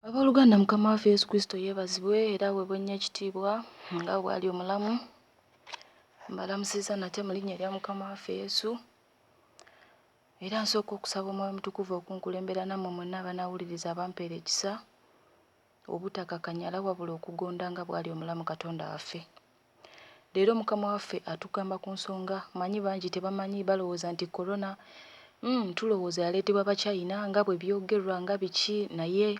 Abooluganda Mukama waffe Yesu Kristo yeebazibwe era weebwe nnyo ekitiibwa nga bw'ali omulamu. Mbalamusiza nate mu linnya erya Mukama waffe Yesu. Era nsooka okusaba Omwoyo Mutukuvu okunkulembera nammwe mwenna abanaawuliriza abampeera ekisa obutakakanyala wabula okugonda nga bw'ali omulamu Katonda waffe. Leero Mukama waffe atugamba ku nsonga manyi bangi tebamanyi, balowooza nti korona tulowooza yaleetebwa Bachina nga bwe byogerwa nga biki, naye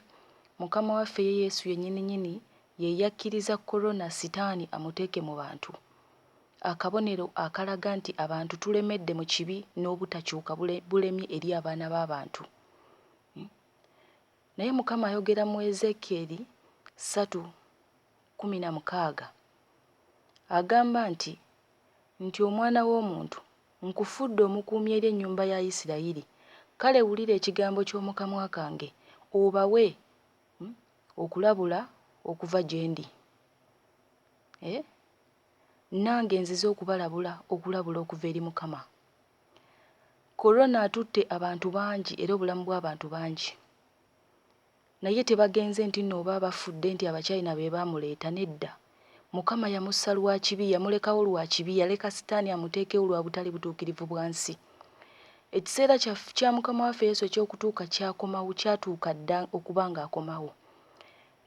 Mukama waffe ye Yesu yennyini ye yakkiriza korona sitaani amuteeke mu bantu. Akabonero akalaga nti abantu tulemedde mu kibi n'obutakyuka bulemye eri abaana b'abantu. Naye Mukama ayogera mu Ezekieri 3:16 agamba nti omwana w'omuntu nkufudde omukuumi eri ennyumba ya Isirayiri, kale wulira ekigambo ky'omukamwa kange obawe okulabula okuva gye ndi. Nange nzize okulabula okuva eri Mukama. Korona atutte abantu bangi era obulamu bw'abantu bangi. Naye tebagenze nti nno oba bafudde nti Abachina be baamuleeta, nedda. Mukama yamussa lwa kibi, yamulekawo lwa kibi, yaleka sitaani amuteekewo lwa butali butuukirivu bwa nsi. Ekiseera kya Mukama waffe Yesu eky'okutuuka kyakomawo, kyatuuka dda okuba ng'akomawo.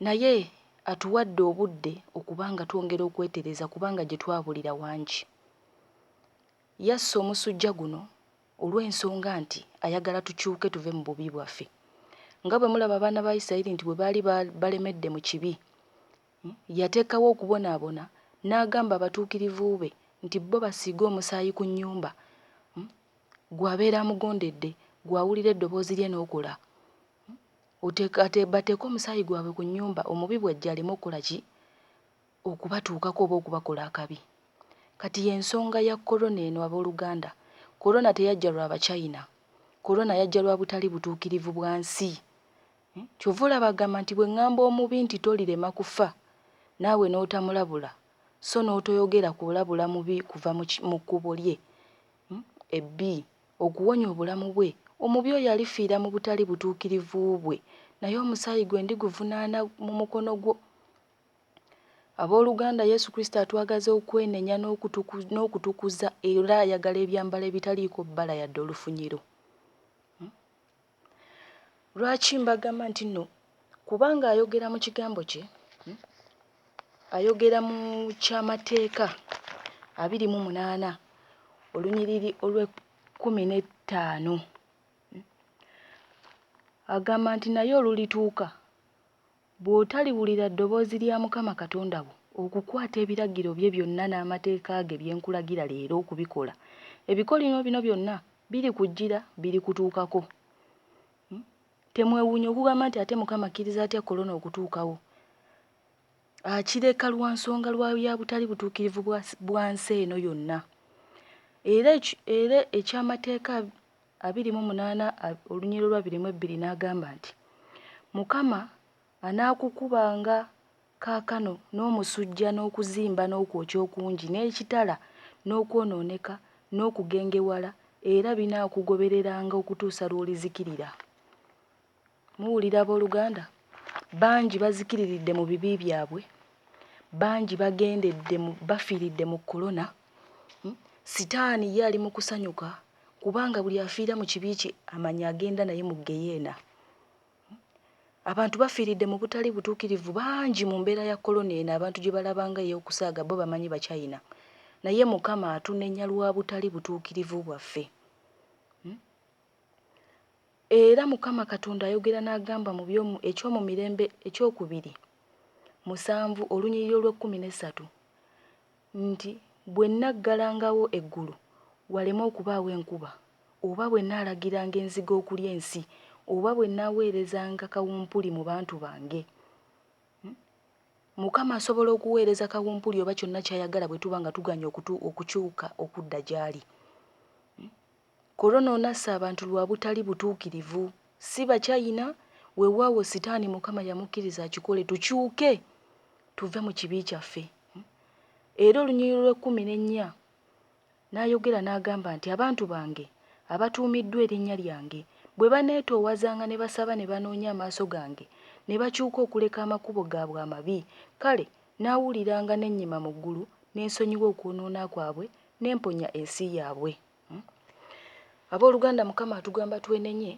Naye atuwadde obudde okubanga twongera okwetereza kubanga gye twabulira wangi. Yassa omusujja guno olw'ensonga nti ayagala tukyuke tuve mu bubi bwaffe. Nga bwe mulaba abaana ba Isirayiri nti bwe baali balemedde mu kibi, yateekawo okubonaabona n'agamba abatuukirivu be nti bo basiige omusaayi ku nnyumba. Gw'abeera amugondedde, gw'awulira eddoboozi lye n'okola. Bateeke omusaayi gwabwe ku nnyumba, omubi bw'ajja aleme okukola ki? Okubatuukako oba okubakola akabi. Kati y'ensonga ya korona eno abooluganda. Korona teyajja lwa Bachina, korona yajja lwa butali butuukirivu bwa nsi. Kyova olaba agamba nti bwe ŋŋamba omubi nti tolirema kufa, naawe n'otamulabula, so n'otoyogera kulabula mubi kuva mu kkubo lye ebbi okuwonya obulamu bwe, omubi oyo alifiira mu butali butuukirivu bwe, naye omusaayi gwe ndiguvunaana mu mukono gwo. Abooluganda, Yesu Kristo atwagaza okwenenya n'okutukuza era ayagala ebyambalo ebitaliiko bbala yadde olufunyiro. Lwaki mbagamba nti nno? Kubanga ayogera mu kigambo kye, ayogera mu kyamateeka 28 olunyiriri olw'15 agamba nti naye olulituuka bw'otaliwulira ddoboozi lya Mukama Katonda wo okukwata ebiragiro bye byonna n'amateeka ge bye nkulagira leero okubikola, ebikolino bino byonna birikujjira, birikutuukako. Temwewuunya okugamba nti ate Mukama akkiriza atya korona okutuukawo. Akireka lwa nsonga ya butali butuukirivu bwa nsi eno yonna. Era ekyamateeka 28 olunyiriri lwa 22 n'agamba nti Mukama anaakukubanga kaakano n'omusujja n'okuzimba n'okwokya okungi n'ekitala n'okwonooneka n'okugengewala, era binaakugobereranga okutuusa lw'olizikirira. Muwulira abooluganda? Bangi bazikiriridde mu bibi byabwe, bangi bafiiridde mu korona. Sitaani ye ali mu kusanyuka kubanga buli afiira mu kibi kye amanya agenda naye mu geyeena. Abantu bafiiridde mu butali butuukirivu bangi mu mbeera ya korona eno, abantu gye balabanga ey'okusaaga bo bamanyi Bachina. Naye Mukama atunenya lwa butali butuukirivu bwaffe. Era Mukama Katonda ayogera n'agamba mu ekyomumirembe 2:7 olunyiriri olw'13 nti bwe nnaggalangawo eggulu waleme okubaawo enkuba, oba bwe nnaalagiranga enzige okulya ensi, oba bwe nnaaweerezanga kawumpuli mu bantu bange. Mukama asobola okuweereza kawumpuli oba kyonna ky'ayagala bwe tuba nga tuganya okukyuka okudda gy'ali. Korona onassa abantu lwa butali butuukirivu, si Bachina. Weewaawo sitaani Mukama yamukkiriza akikole, tukyuke tuve mu kibi kyaffe. Era olunyiriri lw'14 n'ayogera n'agamba nti abantu bange abatuumiddwa erinnya lyange bwe baneetoowazanga ne basaba ne banoonya amaaso gange ne bakyuka okuleka amakubo gaabwe amabi, kale naawuliranga n'ennyima mu ggulu n'ensonyiwa okwonoona kwabwe n'emponya ensi yaabwe. Abooluganda, Mukama atugamba twenenye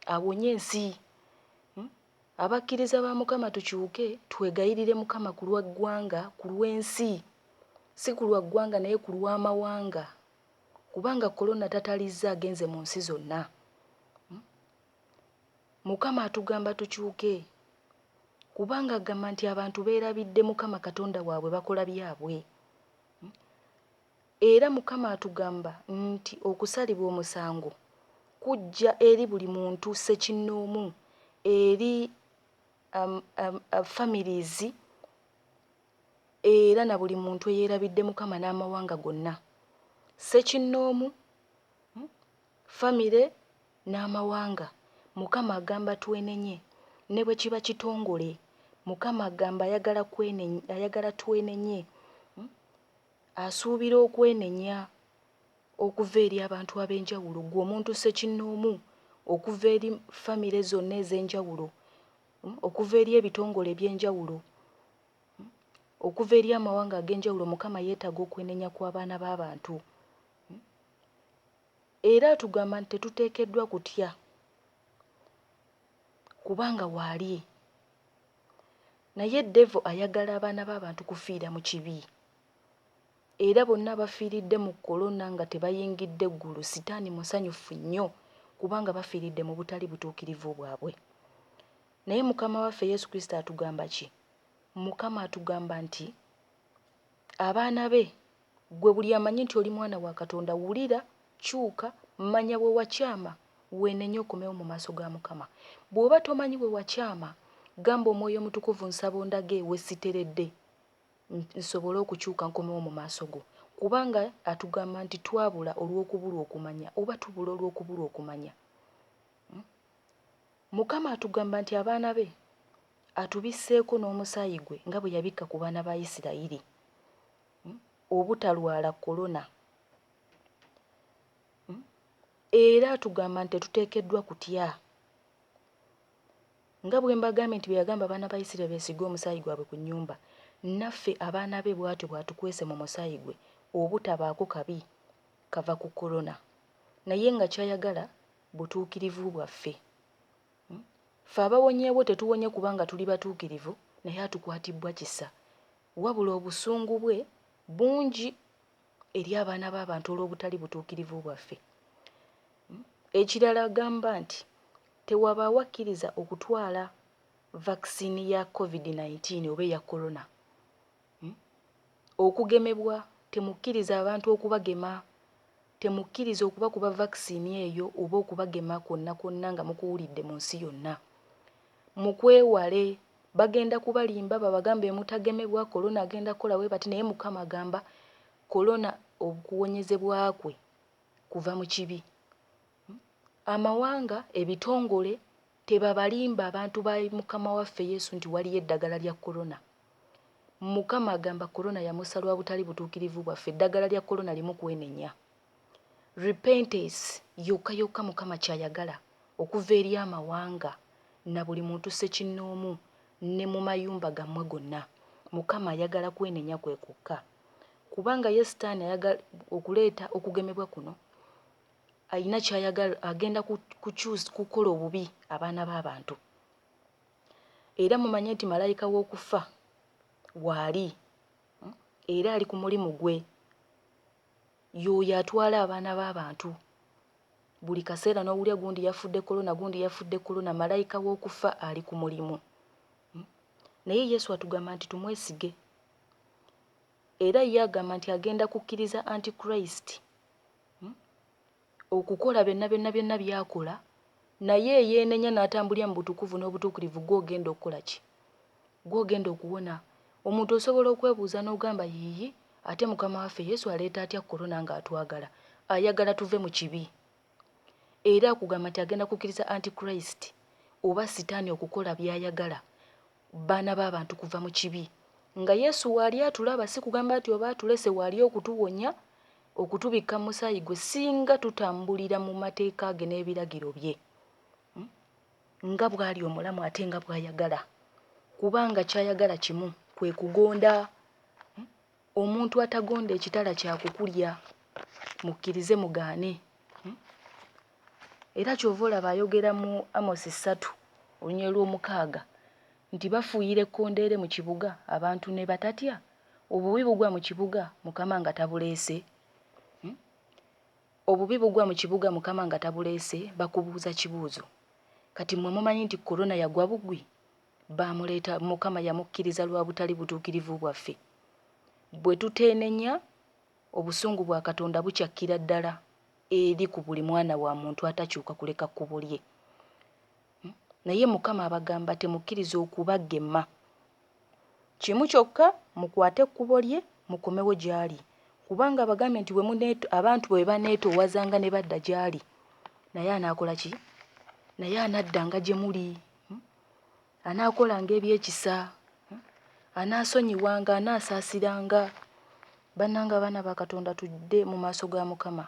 awonye ensi. Abakkiriza ba Mukama tukyuke twegayirire Mukama ku lwa ggwanga, ku lw'ensi, si ku lwa ggwanga naye ku lw'amawanga, kubanga korona tatalizza agenze mu nsi zonna. Mukama atugamba tukyuke, kubanga agamba nti abantu beerabidde Mukama Katonda waabwe bakola byabwe. Era Mukama atugamba nti okusalibwa omusango kujja eri buli muntu ssekinnoomu, eri families, era na buli muntu eyeerabidde Mukama n'amawanga gonna. Ssekinnoomu, famire n'amawanga. Mukama agamba twenenye, ne bwe kiba kitongole. Mukama agamba ayagala twenenye. Asuubira okwenenya okuva eri abantu ab'enjawulo, gwe omuntu ssekinnoomu, okuva eri famire zonna ez'enjawulo, okuva eri ebitongole eby'enjawulo, okuva eri amawanga ag'enjawulo. Mukama yeetaaga okwenenya kw'abaana b'abantu. Era atugamba nti tetuteekeddwa kutya, kubanga waali. Naye devo ayagala abaana b'abantu kufiira mu kibi. Era bonna bafiiridde mu korona nga tebayingidde eggulu. Sitaani musanyufu nnyo, kubanga bafiiridde mu butali butuukirivu bwabwe. Naye Mukama waffe Yesu Kristo atugamba ki? Mukama atugamba nti abaana be, gwe buli amanyi nti oli mwana wa Katonda, wulira, kyuka, manya bwe wakyama, weenenye okomewo mu maaso ga Mukama. Bw'oba tomanyi bwe wakyama, gamba Omwoyo Omutukuvu nsaba ondage we siteredde, nsobole okukyuka nkomewo mu maaso go. Kubanga atugamba nti twabula olw'okubulwa okumanya, oba tubula olw'okubulwa okumanya. Mukama atugamba nti abaana be atubisseeko n'omusaayi gwe nga bwe yabikka ku baana ba Isirayiri, obutalwala korona. Era atugamba nti tetuteekeddwa kutya. Nga bwe mbagambye nti bwe yagamba abaana ba Isirayiri beesige omusaayi gwabwe ku nnyumba, naffe abaana be bw'atyo bw'atukwese mu musaayi gwe obutabaako kabi kava ku korona. Naye nga kyayagala butuukirivu bwaffe. Ffe abawonyeewo tetuwonye kubanga tuli batuukirivu, naye atukwatibbwa kisa. Wabula obusungu bwe bungi eri abaana b'abantu olw'obutali butuukirivu bwaffe. Ekirala agamba nti tewabaawo akkiriza okutwala vaccine ya COVID-19 oba eya korona. Okugemebwa, temukkiriza abantu okubagema, temukkiriza okubakuba vaccine eyo oba okubagema kwonna kwonna nga mukuwulidde mu nsi yonna. Mukwewale, bagenda kubalimba babagambe mutagemebwa, korona agenda kukola bwe bati, naye Mukama agamba korona okuwonyezebwa kwe kuva mu kibi. Amawanga, ebitongole tebabalimba abantu ba Mukama waffe Yesu nti waliyo eddagala lya korona. Mukama agamba korona yamusalwa butali butuukirivu bwaffe, eddagala lya korona limu kwenenya. Repentance yokka yokka Mukama kyayagala okuva eri amawanga na buli muntu ssekinnoomu ne mu mayumba gammwe gonna. Mukama ayagala kwenenya kwe kokka, kubanga ye Sitaani ayagala okuleeta okugemebwa kuno. Ayina kyayagala, agenda kukola obubi abaana b'abantu. Era mumanye nti malayika w'okufa waali, era ali ku mulimu gwe. Y'oyo atwala abaana b'abantu. Buli kaseera n'owulya gundi yafudde korona, gundi yafudde korona, malayika w'okufa ali ku mulimu. Naye Yesu atugamba nti tumwesige. Era ye agamba nti agenda kukkiriza Antichrist okukola byonna byakola, naye yeenenya n'atambulira mu butukuvu n'obutuukirivu. Gw'ogenda okukola ki? Gw'ogenda okuwona. Omuntu osobola okwebuuza n'ogamba yiyi, ate Mukama waffe Yesu aleeta atya korona ng'atwagala? Ayagala tuve mu kibi. Era akugamba nti agenda kukkiriza Antichrist oba Sitaani okukola by'ayagala, baana b'abantu kuva mu kibi. Nga Yesu waali atulaba, si kugamba nti oba atulese waali okutuwonya, okutubikka mu musaayi gwe, singa tutambulira mu mateeka ge n'ebiragiro bye, nga bw'ali omulamu ate nga bw'ayagala. kubanga kyayagala kimu kwe kugonda. Omuntu atagonda ekitala kyakukulya, mukkirize mugaane. Era kyova olaba ayogera mu Amosi 3:6 nti bafuuyira ekkondeere mu kibuga abantu ne batatya. Obubi bugwa mu kibuga Mukama nga tabuleese. Obubi bugwa mu kibuga Mukama nga tabuleese, bakubuuza kibuuzo. Kati mmwe mumanyi nti korona yagwa bugwi? Baamuleeta Mukama yamukkiriza lwa butali butuukirivu bwaffe. Bwe tuteenenya, obusungu bwa Katonda bucakkira ddala eri ku buli mwana wa muntu atakyuka kuleka kkubo lye. Naye Mukama abagamba temukkiriza okubagema. Kimu kyokka mukwate ekkubo lye mukomewo gy'ali. Kubanga abagambye nti abantu bwe baneetoowazanga ne badda gy'ali, naye anaakola ki? Naye anaddanga gye muli. Anaakolanga ebyekisa. Anaasonyiwanga, anaasaasiranga. Bannanga abaana ba Katonda tudde mu maaso ga Mukama.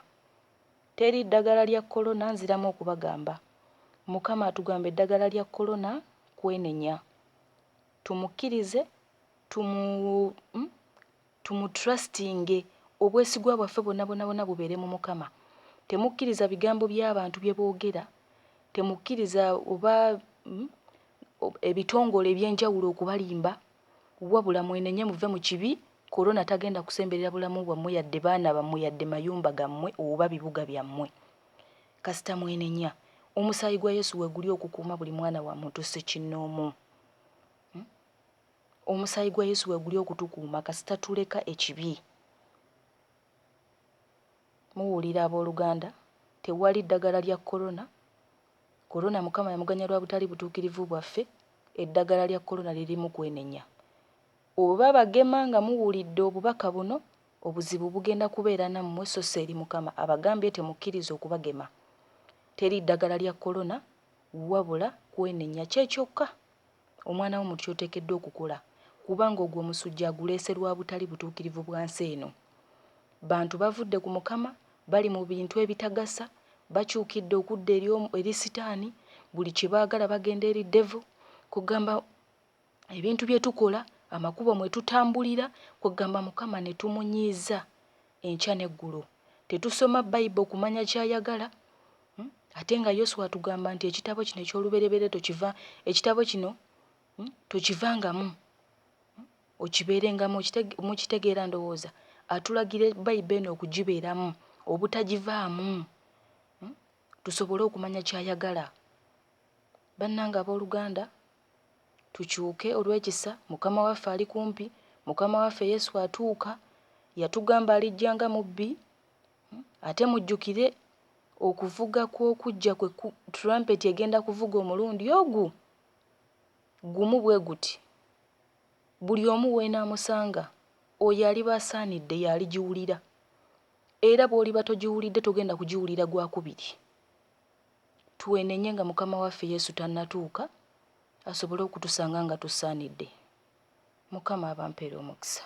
Teri ddagala lya korona, nziramu okubagamba. Mukama atugamba eddagala lya korona kwenenya. Tumukkirize, tumutrustinge, obwesigwa bwaffe bonna bubeere mu Mukama. Temukkiriza bigambo by'abantu bye boogera. Temukkiriza oba ebitongole eby'enjawulo okubalimba. Wabula mwenenye muve mu kibi. Korona tagenda kusemberera bulamu bwammwe yadde baana bammwe yadde mayumba gammwe oba bibuga byammwe. Kasita mwenenya. Omusaayi gwa Yesu weguli okukuuma buli mwana wa muntu ssekinnoomu. Omusaayi gwa Yesu weguli okutukuuma kasita tuleka ekibi. Muwulira abooluganda, tewali ddagala lya korona. Korona Mukama yamuganya lwa butali butuukirivu bwaffe. Eddagala lya korona liri mu kwenenya. Oba bagema nga muwulidde obubaka buno, obuzibu bugenda kubeera nammwe so si eri Mukama. Abagambye temukkiriza okubagema. Teri ddagala lya korona wabula kwenenya kyekyokka omwana w'omuntu ky'oteekeddwa okukola. Kubanga ogwo omusujja aguleese lwa butali butuukirivu bwa nsi eno. Bantu bavudde ku Mukama, bali mu bintu ebitagasa, bakyukidde okudda eri sitaani, buli kye baagala bagenda eri devu. Kugamba ebintu bye tukola, amakubo mwe tutambulira, kugamba Mukama ne tumunyiiza enkya n'eggulo. Tetusoma Bayibuli kumanya kyayagala. Ate nga Yesu atugamba nti ekitabo kino eky'olubereberye ekitabo kino tokivangamu. Okibeerengamu mukitegeera ndowooza. Atulagira Bayibuli eno okugibeeramu, obutagivaamu. Tusobole okumanya kyayagala. Bannanga abooluganda, tukyuke olw'ekisa. Mukama waffe ali kumpi. Mukama waffe Yesu atuuka. Yatugamba alijja nga mubbi. Ate mujjukire okuvuga kw'okujja kwe trumpet egenda kuvuga omulundi ogwo gumu bwe guti. Buli omu weenaamusanga oyo aliba asaanidde y'aligiwulira. Era bw'oliba togiwulidde togenda kugiwulira gwakubiri. Twenenye nga Mukama waffe Yesu tannatuuka asobole okutusanga nga tusaanidde. Mukama abampeera omukisa.